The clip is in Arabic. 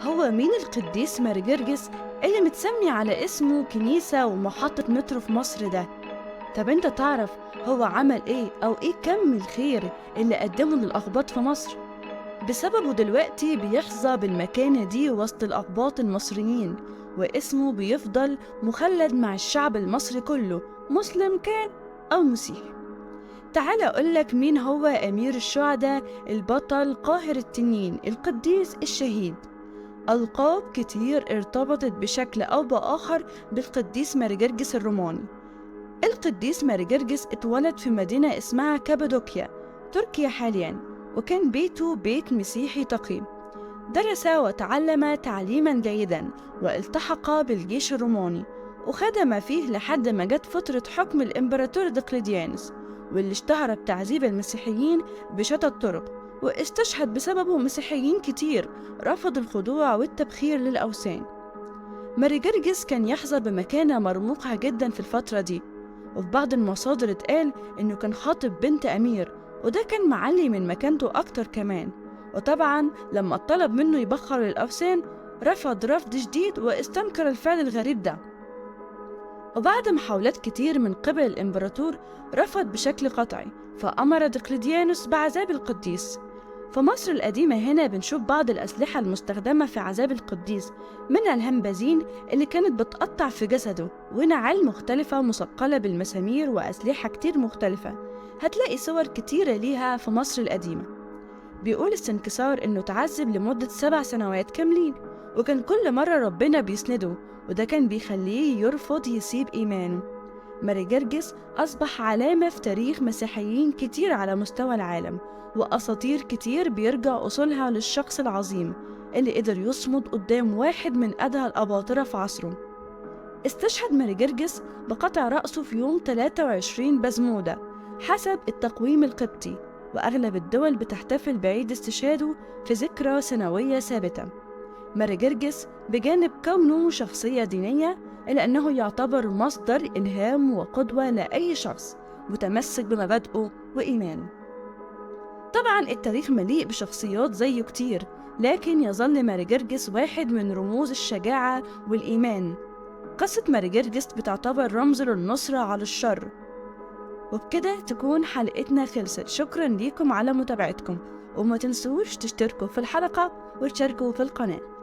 هو مين القديس ماري جرجس اللي متسمي على اسمه كنيسة ومحطة مترو في مصر ده؟ طب انت تعرف هو عمل ايه او ايه كم الخير اللي قدمه للأقباط في مصر؟ بسببه دلوقتي بيحظى بالمكانة دي وسط الأقباط المصريين، واسمه بيفضل مخلد مع الشعب المصري كله، مسلم كان أو مسيحي. تعال أقولك مين هو أمير الشهداء البطل قاهر التنين القديس الشهيد. ألقاب كتير ارتبطت بشكل أو بآخر بالقديس ماري جرجس الروماني. القديس ماري جرجس اتولد في مدينة اسمها كابادوكيا، تركيا حاليا، وكان بيته بيت مسيحي تقي. درس وتعلم تعليما جيدا والتحق بالجيش الروماني، وخدم فيه لحد ما جت فترة حكم الإمبراطور دقلديانوس، واللي اشتهر بتعذيب المسيحيين بشتى الطرق، واستشهد بسببه مسيحيين كتير رفضوا الخضوع والتبخير للأوثان. ماري جرجس كان يحظى بمكانة مرموقة جدا في الفترة دي، وفي بعض المصادر اتقال إنه كان خاطب بنت أمير، وده كان معلي من مكانته أكتر كمان. وطبعا لما اتطلب منه يبخر الأوثان رفض رفض شديد واستنكر الفعل الغريب ده. وبعد محاولات كتير من قبل الإمبراطور رفض بشكل قطعي، فأمر دقلديانوس بعذاب القديس. في مصر القديمة هنا بنشوف بعض الأسلحة المستخدمة في عذاب القديس، منها الهمبازين اللي كانت بتقطع في جسده، ونعال مختلفة مثقلة بالمسامير وأسلحة كتير مختلفة. هتلاقي صور كتيرة ليها في مصر القديمة. بيقول السنكسار إنه تعذب لمدة 7 سنوات كاملين، وكان كل مرة ربنا بيسنده، وده كان بيخليه يرفض يسيب إيمانه. ماري جرجس أصبح علامة في تاريخ مسيحيين كتير على مستوى العالم، وأساطير كتير بيرجع أصولها للشخص العظيم اللي قدر يصمد قدام واحد من أدهى الأباطرة في عصره. استشهد ماري جرجس بقطع رأسه في يوم 23 بزمودة حسب التقويم القبطي، وأغلب الدول بتحتفل بعيد استشهاده في ذكرى سنوية ثابتة. ماري جرجس بجانب كونه شخصية دينية، إلا أنه يعتبر مصدر إلهام وقدوة لأي شخص متمسك بمبادئه وإيمانه. طبعا التاريخ مليء بشخصيات زيه كتير، لكن يظل ماري جرجس واحد من رموز الشجاعة والإيمان. قصة ماري جرجس بتعتبر رمز للنصرة على الشر. وبكده تكون حلقتنا خلصت. شكرا ليكم على متابعتكم، وما تنسوش تشتركوا في الحلقة وتشاركوا في القناة.